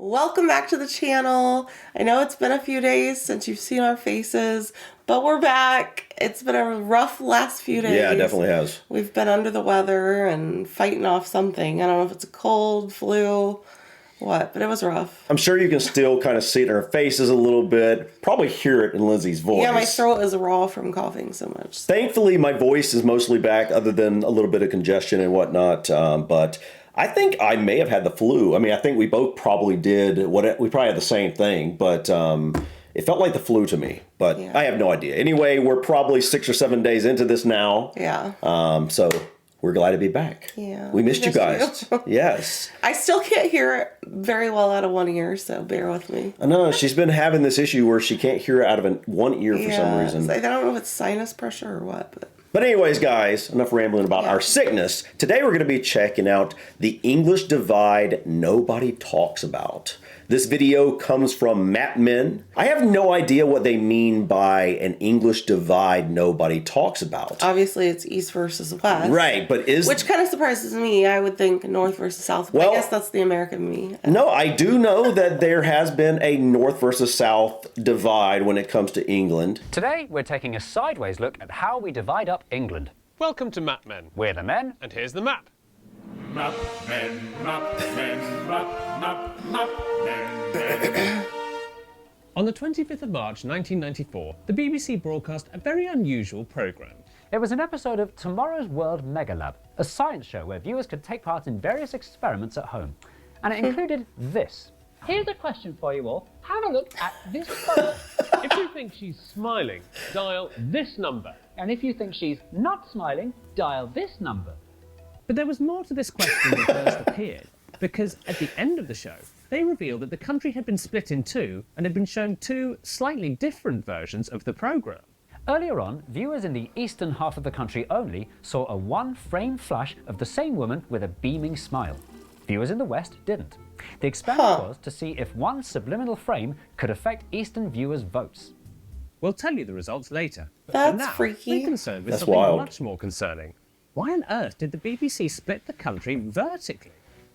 Welcome back to the channel. I know it's been a few days since you've seen our faces, but we're back. It's been a rough last few days. Yeah, it definitely has. We've been under the weather and fighting off something. I don't know if it's a cold, flu, what, but it was rough. I'm sure you can still kind of see it in our faces a little bit. Probably hear it in Lindsay's voice. Yeah, my throat is raw from coughing so much. Thankfully, my voice is mostly back other than a little bit of congestion and whatnot. But I think I may have had the flu. I mean, I think we both probably did. We probably had the same thing, but it felt like the flu to me. But yeah. I have no idea. Anyway, we're probably 6 or 7 days into this now. Yeah. So we're glad to be back. Yeah. We missed you guys. Yes. I still can't hear it very well out of one ear, so bear with me. I know. She's been having this issue where she can't hear out of one ear for some reason. I don't know if it's sinus pressure or what, But anyways, guys, enough rambling about our sickness. Today we're going to be checking out the English divide nobody talks about. This video comes from MapMen. I have no idea what they mean by an English divide nobody talks about. Obviously, it's East versus West. Right, but which kind of surprises me. I would think North versus South. Well, I guess that's the American me. No, I do know that there has been a North versus South divide when it comes to England. Today, we're taking a sideways look at how we divide up England. Welcome to MapMen. We're the men. And here's the map. MapMen, MapMen, MapMen. On the 25th of March 1994, the BBC broadcast a very unusual programme. It was an episode of Tomorrow's World Megalab, a science show where viewers could take part in various experiments at home. And it included this. Here's a question for you all. Have a look at this photo. If you think she's smiling, dial this number. And if you think she's not smiling, dial this number. But there was more to this question than first appeared, because at the end of the show, they revealed that the country had been split in two and had been shown two slightly different versions of the programme. Earlier on, viewers in the eastern half of the country only saw a one-frame flash of the same woman with a beaming smile. Viewers in the west didn't. The experiment was to see if one subliminal frame could affect eastern viewers' votes. We'll tell you the results later. But That's for now, freaky. we're concerned with That's something wild. much more concerning. Why on earth did the BBC split the country vertically?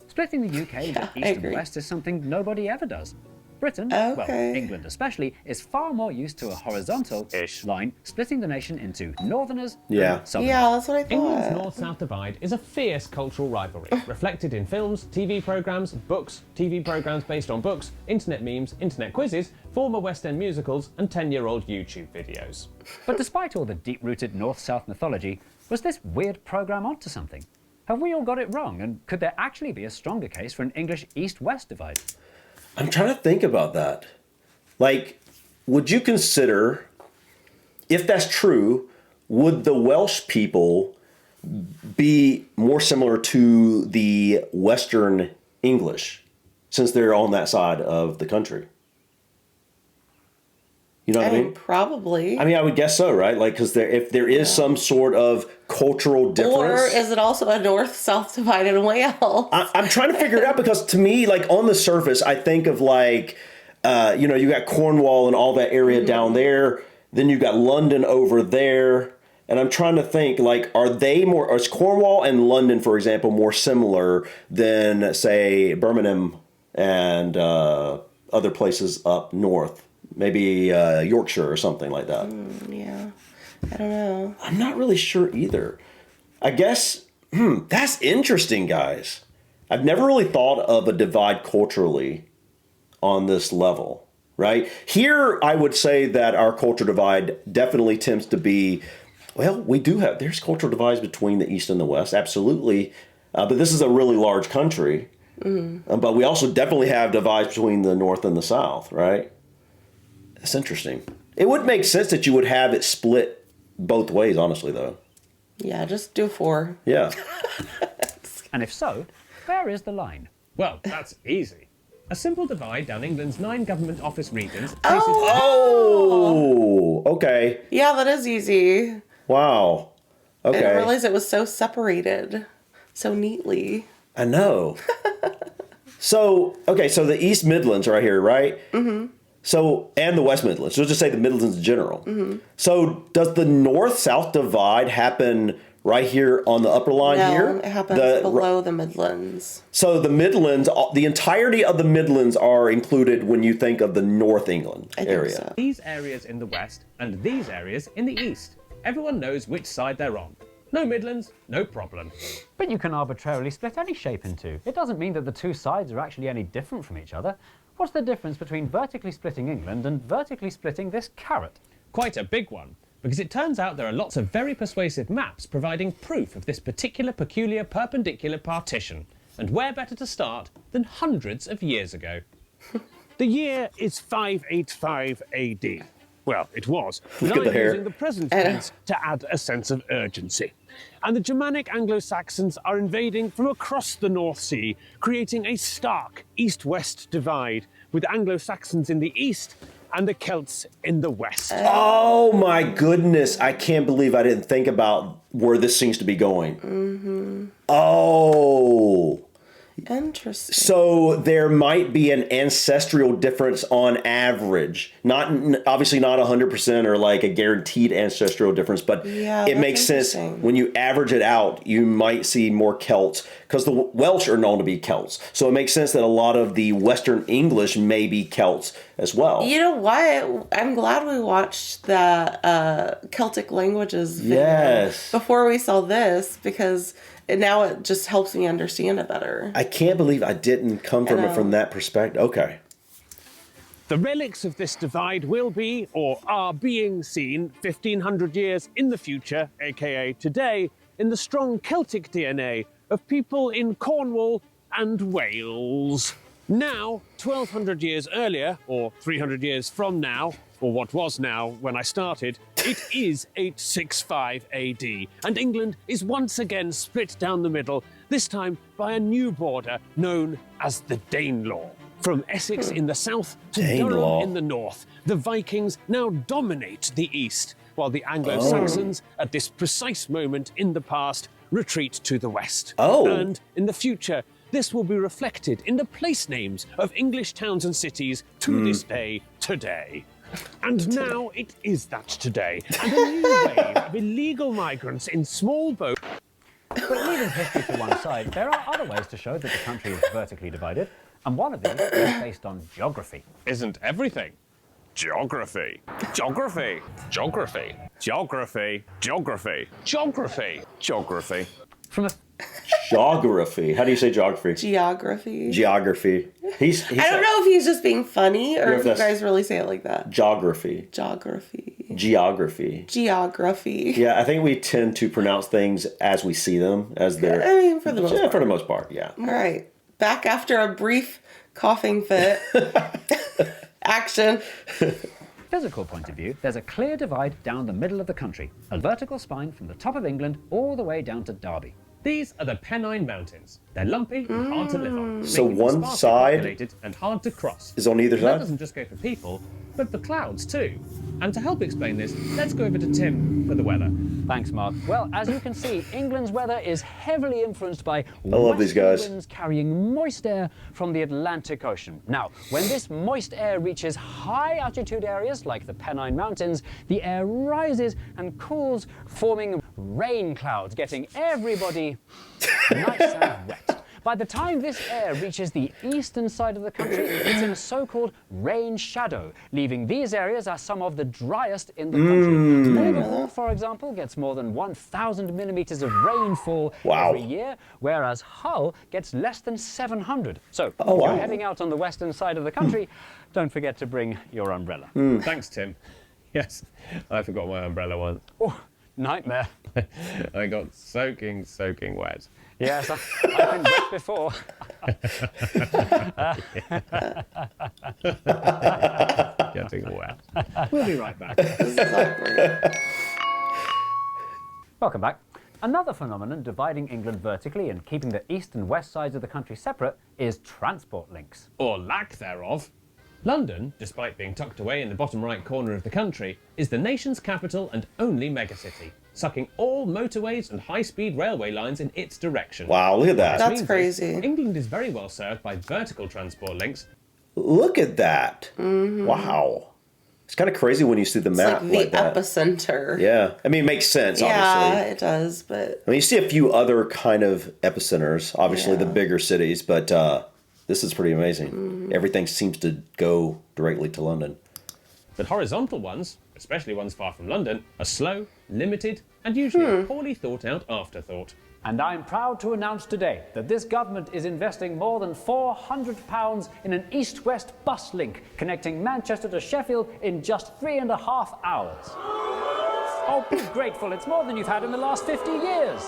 Splitting the UK into east and west is something nobody ever does. Britain, well, England especially, is far more used to a horizontal-ish line, splitting the nation into northerners and southerners. Yeah, that's what I thought. England's north-south divide is a fierce cultural rivalry, reflected in films, TV programmes, books, TV programmes based on books, internet memes, internet quizzes, former West End musicals, and 10-year-old YouTube videos. But despite all the deep-rooted north-south mythology, was this weird programme onto something? Have we all got it wrong, and could there actually be a stronger case for an English east-west divide? I'm trying to think about that. Like, would you consider, if that's true, would the Welsh people be more similar to the Western English, since they're on that side of the country? You know what I mean? Probably. I mean, I would guess so, right? Like, because if there is some sort of cultural difference. Or is it also a north-south divide in Wales? I'm trying to figure it out, because to me, like, on the surface, I think of like, you know, you got Cornwall and all that area down there. Then you got London over there. And I'm trying to think, like, is Cornwall and London, for example, more similar than, say, Birmingham and other places up north? Maybe Yorkshire or something like that. Yeah, I don't know. I'm not really sure either. I guess, that's interesting, guys. I've never really thought of a divide culturally on this level, right? Here, I would say that our culture divide definitely tends to be, well, there's cultural divides between the East and the West, absolutely. But this is a really large country. But we also definitely have divides between the North and the South, right? That's interesting. It would make sense that you would have it split both ways, honestly, though. Yeah, just do 4. Yeah. And if so, where is the line? Well, that's easy. A simple divide down England's 9 government office regions. Oh, okay. Yeah, that is easy. Wow. Okay. I didn't realize it was so separated so neatly. I know. So the East Midlands right here, right? Mm-hmm. So, and the West Midlands. So, let's just say the Midlands in general. Mm-hmm. So, does the North-South divide happen right here on the upper line No, here. it happens below the Midlands. So the Midlands, the entirety of the Midlands are included when you think of the North England I think area. so. These areas in the west and these areas in the east. Everyone knows which side they're on. No Midlands, no problem. But you can arbitrarily split any shape in two. It doesn't mean that the two sides are actually any different from each other. What's the difference between vertically splitting England and vertically splitting this carrot? Quite a big one, because it turns out there are lots of very persuasive maps providing proof of this particular peculiar perpendicular partition. And where better to start than hundreds of years ago? The year is 585 AD. Well, it was. Look but at the I'm hair. using the present tense to add a sense of urgency. And the Germanic Anglo-Saxons are invading from across the North Sea, creating a stark east-west divide, with Anglo-Saxons in the east and the Celts in the west. Oh my goodness. I can't believe I didn't think about where this seems to be going. Mm-hmm. Oh. Interesting. So there might be an ancestral difference on average. Obviously not 100% or like a guaranteed ancestral difference, but Yeah, it that's makes sense interesting. when you average it out, you might see more Celts because the Welsh are known to be Celts. So it makes sense that a lot of the Western English may be Celts as well. You know what? I'm glad we watched that Celtic languages video Yes. before we saw this, because now it just helps me understand it better. I can't believe I didn't come from it from that perspective. Okay. The relics of this divide will be, or are being seen, 1,500 years in the future, aka today, in the strong Celtic DNA of people in Cornwall and Wales. Now, 1,200 years earlier, or 300 years from now, or what was now when I started, it is 865 AD, and England is once again split down the middle, this time by a new border known as the Danelaw. From Essex in the south to Danelaw. Durham in the north, the Vikings now dominate the east, while the Anglo-Saxons, at this precise moment in the past, retreat to the west. Oh. And in the future, this will be reflected in the place names of English towns and cities to this day today. And now it is that today, and a new wave of illegal migrants in small boats. But leaving history to one side, there are other ways to show that the country is vertically divided, and one of these is based on geography. Isn't everything? Geography. Geography. Geography. Geography. Geography. Geography. Geography. From a Geography. How do you say geography? Geography. Geography. I don't know if he's just being funny or Yeah, if you that's- guys really say it like that. Geography. Geography. Geography. Geography. Yeah, I think we tend to pronounce things as we see them, as they're. I mean, for the most Yeah, part. for the most part, yeah. All right. Back after a brief coughing fit. Action. physical point of view, there's a clear divide down the middle of the country, a vertical spine from the top of England all the way down to Derby. These are the Pennine Mountains. They're lumpy and hard to live on. So making them one sparsely side populated and hard to cross. is on either And that side? doesn't just go for people, but for clouds too. And to help explain this, let's go over to Tim for the weather. Thanks, Mark. Well, as you can see, England's weather is heavily influenced by love these westerly guys. winds carrying moist air from the Atlantic Ocean. Now, when this moist air reaches high altitude areas like the Pennine Mountains, the air rises and cools, forming rain clouds, getting everybody nice and wet. By the time this air reaches the eastern side of the country, it's in a so-called rain shadow, leaving these areas as some of the driest in the country. Liverpool, for example, gets more than 1,000 millimeters of rainfall Wow. every year, whereas Hull gets less than 700. So, if wow. you're heading out on the western side of the country, don't forget to bring your umbrella. Thanks, Tim. Yes, I forgot my umbrella once. Oh, nightmare. I got soaking wet. Yes, I've been wet before. Getting wet. We'll be right back. This is awkward. Welcome back. Another phenomenon dividing England vertically and keeping the east and west sides of the country separate is transport links. Or lack thereof. London, despite being tucked away in the bottom right corner of the country, is the nation's capital and only megacity, sucking all motorways and high-speed railway lines in its direction. Wow, look at that. That's Means crazy. England is very well served by vertical transport links. Look at that. Wow. It's kind of crazy when you see the It's map like the like that. epicenter. Yeah, I mean, it makes sense, Yeah, obviously. it does, but I mean, you see a few other kind of epicenters, obviously the Yeah. bigger cities, but this is pretty amazing. Mm-hmm. Everything seems to go directly to London. But horizontal ones, especially ones far from London, are slow, limited, and usually a poorly thought out afterthought. And I'm proud to announce today that this government is investing more than £400 in an east-west bus link connecting Manchester to Sheffield in just 3.5 hours. Oh, be grateful, it's more than you've had in the last 50 years.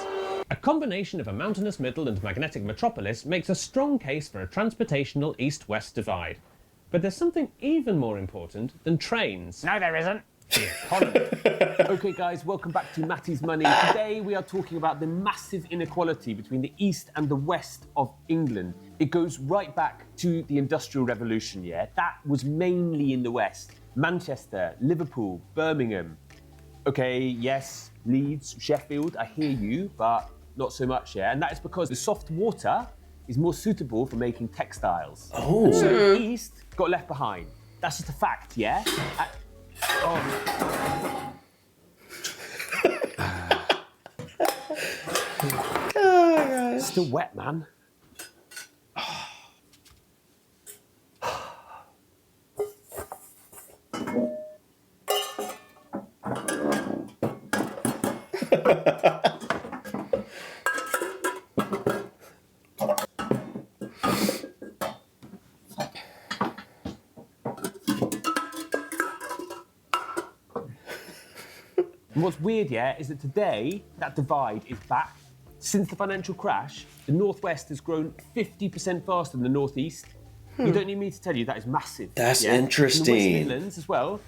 A combination of a mountainous middle and magnetic metropolis makes a strong case for a transportational east-west divide. But there's something even more important than trains. No, there isn't. The economy. Okay, guys, welcome back to Matty's Money. Today we are talking about the massive inequality between the east and the west of England. It goes right back to the Industrial Revolution, yeah? That was mainly in the west. Manchester, Liverpool, Birmingham. Okay, yes, Leeds, Sheffield, I hear you, but not so much, yeah? And that is because the soft water is more suitable for making textiles. Oh. And so the east got left behind. That's just a fact, yeah? oh gosh. Still wet, man. And what's weird, yeah, is that today that divide is back. Since the financial crash, the Northwest has grown 50% faster than the Northeast. You don't need me to tell you that is massive. That's yeah? And the interesting. West Midlands as well,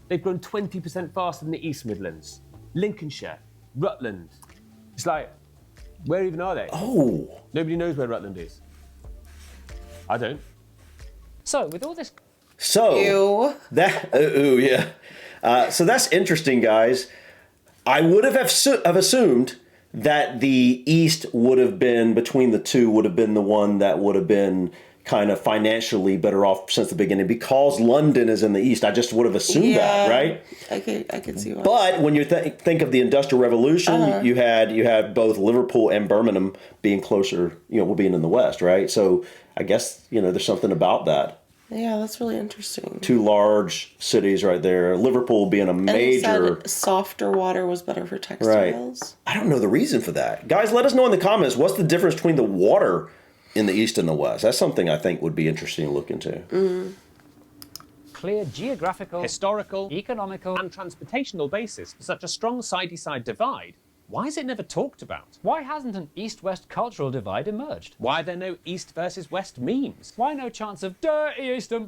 they've grown 20% faster than the East Midlands. Lincolnshire, Rutland. It's like, where even are they? Oh. Nobody knows where Rutland is. I don't. So, with all this So, Ew. so that's interesting, guys. I would have assumed that the East would have been, between the two, would have been the one that would have been kind of financially better off since the beginning. Because London is in the East, I just would have assumed that, right? I could see why. But when you think of the Industrial Revolution, you had both Liverpool and Birmingham being closer, being in the West, right? So I guess, there's something about that. Yeah, that's really interesting. Two large cities right there. Liverpool being a And you major... said softer water was better for textiles. I don't know the reason for that. Guys, let us know in the comments, what's the difference between the water in the East and the West? That's something I think would be interesting to look into. clear geographical, Historical economical, and transportational basis for such a strong side-to-side divide, why is it never talked about? why hasn't an east-west cultural divide emerged? Why are there no East versus West memes? Why no chance of dirty eastern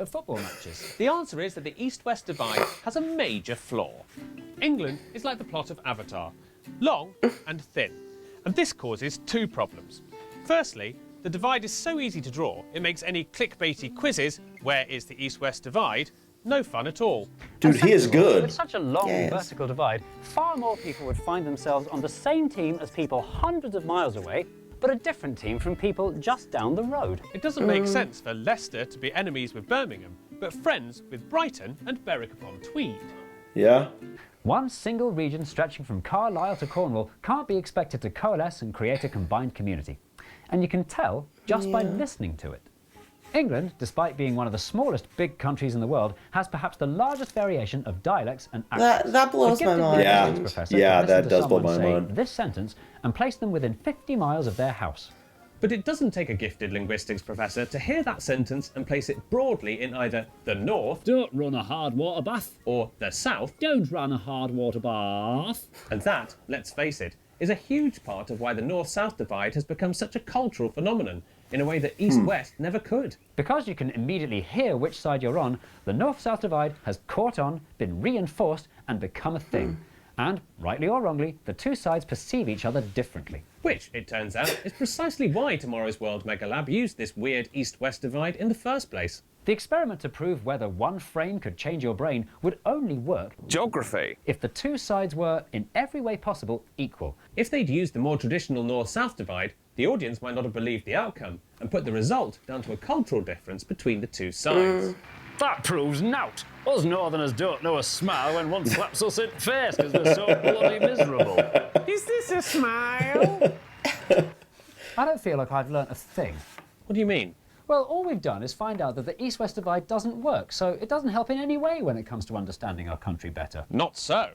at football matches? The answer is that the East-West divide has a major flaw. England is like the plot of Avatar, long and thin. And this causes two problems. Firstly, the divide is so easy to draw, it makes any clickbaity quizzes, where is the East-West divide, no fun at all. Dude, he is With good. such a long Yes. vertical divide, far more people would find themselves on the same team as people hundreds of miles away, but a different team from people just down the road. It doesn't make sense for Leicester to be enemies with Birmingham, but friends with Brighton and Berwick-upon-Tweed. Yeah? One single region stretching from Carlisle to Cornwall can't be expected to coalesce and create a combined community. And you can tell just by listening to it. England, despite being one of the smallest big countries in the world, has perhaps the largest variation of dialects and accents. That blows A my gifted mind. Yeah. linguistics professor Yeah, can listen that to does blow someone my say mind. this sentence and place them within 50 miles of their house. But it doesn't take a gifted linguistics professor to hear that sentence and place it broadly in either the north Don't run a hard water bath. or the south, Don't run a hard water bath. and that, let's face it, is a huge part of why the north-south divide has become such a cultural phenomenon in a way that east-west never could. Because you can immediately hear which side you're on, the north-south divide has caught on, been reinforced, and become a thing. And, rightly or wrongly, the two sides perceive each other differently. Which, it turns out, is precisely why Tomorrow's World Mega Lab used this weird east-west divide in the first place. The experiment to prove whether one frame could change your brain would only work Geography. if the two sides were, in every way possible, equal. If they'd used the more traditional north-south divide, the audience might not have believed the outcome and put the result down to a cultural difference between the two sides. That proves nout. Us northerners don't know a smile when one slaps us in the face because we're so bloody miserable. Is this a smile? I don't feel like I've learnt a thing. What do you mean? Well, all we've done is find out that the East-West divide doesn't work, so it doesn't help in any way when it comes to understanding our country better. Not so.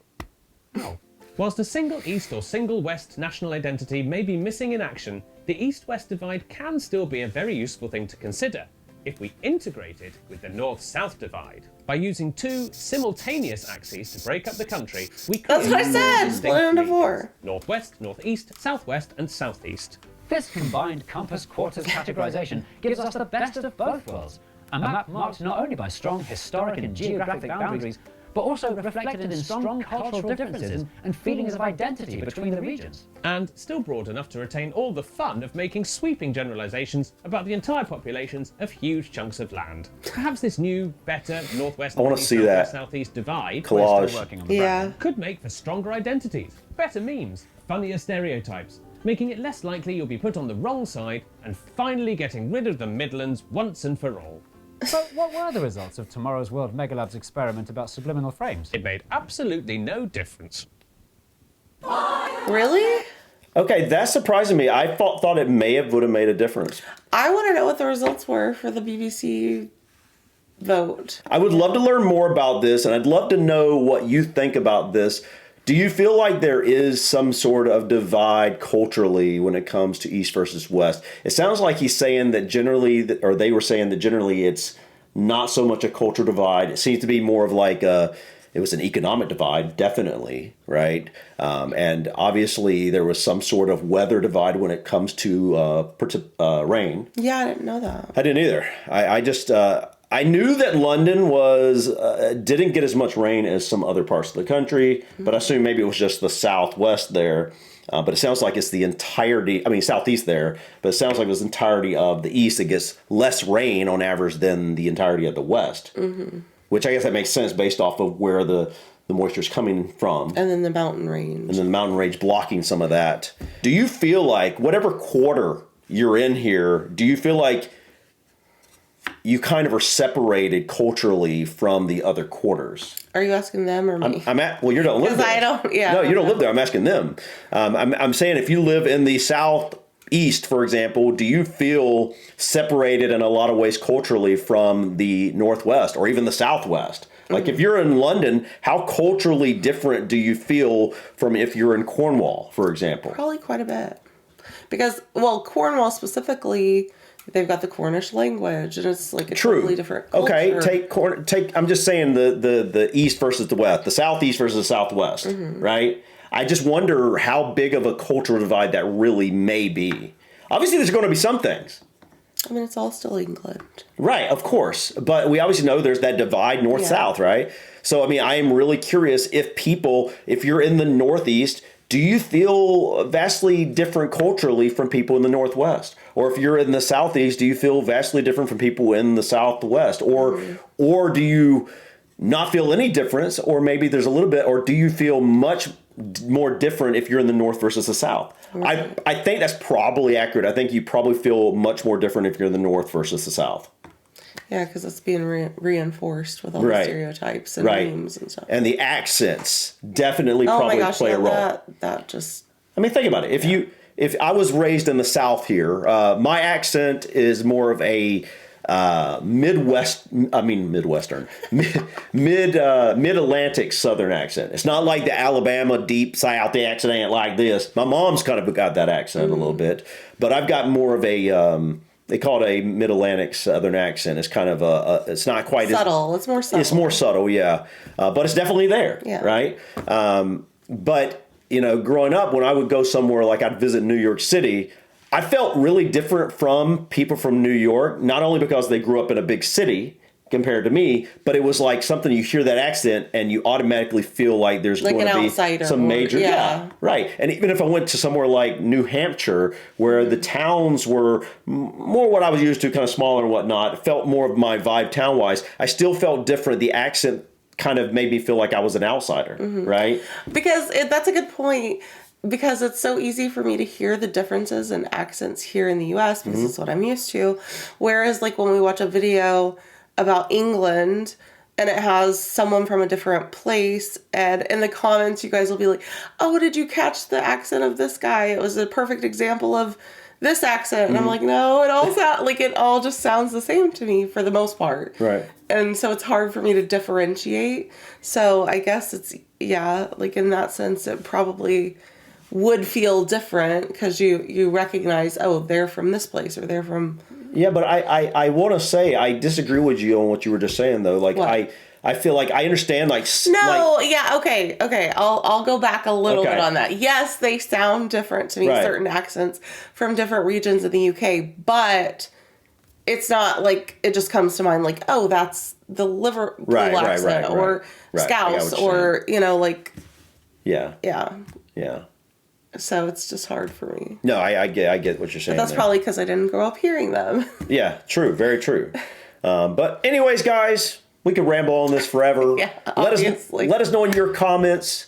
Whilst a single East or single West national identity may be missing in action, the East-West divide can still be a very useful thing to consider if we integrate it with the North-South divide. By using two simultaneous axes to break up the country, we That's what I create said, more split it into distinct four. regions: Northwest, Northeast, Southwest, and Southeast. This combined compass quarters categorisation gives us the best of both worlds. A map marked not only by strong historic and geographic boundaries, but also reflected in strong cultural differences and feelings of identity between the regions. And still broad enough to retain all the fun of making sweeping generalisations about the entire populations of huge chunks of land. Perhaps this new, better Northwest, I wanna Northeast, see Southwest, that Southeast divide collage. Still working on the Yeah. brand. could make for stronger identities, better memes, funnier stereotypes, making it less likely you'll be put on the wrong side, and finally getting rid of the Midlands once and for all. So what were the results of tomorrow's World Megalabs experiment about subliminal frames? It made absolutely no difference. Really? Okay, that's surprising me. I thought it would have made a difference. I want to know what the results were for the BBC vote. I would love to learn more about this, and I'd love to know what you think about this. Do you feel like there is some sort of divide culturally when it comes to East versus West? It sounds like he's saying that generally, or they were saying that generally it's not so much a cultural divide. It seems to be more of like it was an economic divide, definitely, right? And obviously there was some sort of weather divide when it comes to rain. Yeah, I didn't know that. I didn't either. I just I knew that London was didn't get as much rain as some other parts of the country, but I assume maybe it was just the southwest there. But it sounds like it's the entirety. I mean, southeast there, but it sounds like it was the entirety of the east that gets less rain on average than the entirety of the west. Mm-hmm. Which I guess that makes sense based off of where the moisture's coming from. And then the mountain range. And then the mountain range blocking some of that. Do you feel like, whatever quarter you're in here, do you feel like you kind of are separated culturally from the other quarters? Are you asking them or me? Well, you don't live there. I don't, yeah. No, you don't live there. I'm asking them. I'm saying if you live in the southeast, for example, do you feel separated in a lot of ways culturally from the northwest or even the southwest? Like if you're in London, how culturally different do you feel from if you're in Cornwall, for example? Probably quite a bit. Because, well, Cornwall specifically, they've got the Cornish language, and it's like a totally different culture. Okay, take. I'm just saying the east versus the west, the southeast versus the southwest, right? I just wonder how big of a cultural divide that really may be. Obviously, there's going to be some things. I mean, it's all still England. Right, of course. But we obviously know there's that divide north-south, right? So, I mean, I am really curious if you're in the Northeast, do you feel vastly different culturally from people in the Northwest? Or if you're in the Southeast, do you feel vastly different from people in the Southwest? Or do you not feel any difference? Or maybe there's a little bit, or do you feel much more different if you're in the North versus the South? Right. I think that's probably accurate. I think you probably feel much more different if you're in the North versus the South. Yeah, because it's being reinforced with all the stereotypes and memes and stuff. And the accents definitely probably play a role. That just... I mean, think about it. If I was raised in the South here, my accent is more of a mid-Atlantic Southern accent. It's not like the Alabama deep South. The accent ain't like this. My mom's kind of got that accent a little bit, but I've got more of a they call it a mid-Atlantic Southern accent. It's kind of it's not quite subtle. It's more subtle. It's more subtle, yeah, but it's definitely there, right? But you know, growing up, when I would go somewhere like I'd visit New York City, I felt really different from people from New York, not only because they grew up in a big city compared to me, but it was like something you hear that accent and you automatically feel like there's like going to be some major, right. And even if I went to somewhere like New Hampshire, where the towns were more what I was used to, kind of smaller and whatnot, it felt more of my vibe town-wise, I still felt different. The accent kind of made me feel like I was an outsider, right? Because that's a good point. Because it's so easy for me to hear the differences in accents here in the U.S. because it's what I'm used to. Whereas, like, when we watch a video about England and it has someone from a different place, and in the comments you guys will be like, oh, did you catch the accent of this guy? It was a perfect example of this accent. And I'm like, no, it all just sounds the same to me for the most part. Right. And so it's hard for me to differentiate. So I guess it's, like in that sense, it probably would feel different because you recognize, oh, they're from this place or they're from... Yeah, but I want to say I disagree with you on what you were just saying, though. Like, what? I feel like I understand, like... Okay. I'll go back a little bit on that. Yes, they sound different to me, certain accents from different regions in the UK, but it's not like it just comes to mind like, oh, that's the Liverpool accent or Scouse or, like... Yeah. Yeah. Yeah. So it's just hard for me. No, I get what you're saying. But that's probably because I didn't grow up hearing them. Yeah, true. Very true. But anyways, guys, we could ramble on this forever. Yeah, obviously. Let us know in your comments.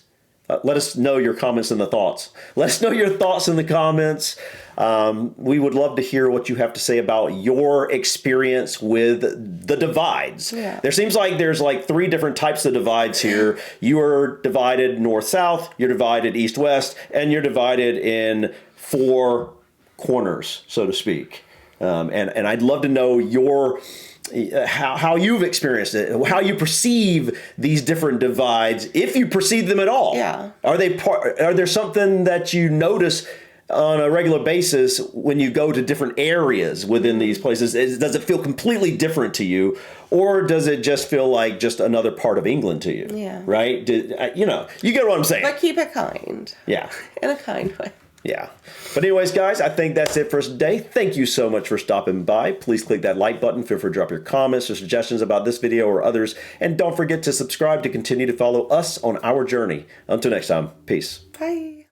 Let us know your comments and the thoughts. Let us know your thoughts in the comments. We would love to hear what you have to say about your experience with the divides. Yeah. There seems like there's like 3 different types of divides here. You are divided north-south, you're divided east-west, and you're divided in 4 corners, so to speak. And I'd love to know your... how you've experienced it, how you perceive these different divides, if you perceive them at all. Yeah. Are there something that you notice on a regular basis when you go to different areas within these places? Does it feel completely different to you, or does it just feel like just another part of England to you? Yeah. Right? You get what I'm saying. But keep it kind. Yeah. In a kind way. Yeah. But anyways, guys, I think that's it for us today. Thank you so much for stopping by. Please click that like button. Feel free to drop your comments or suggestions about this video or others. And don't forget to subscribe to continue to follow us on our journey. Until next time, peace. Bye.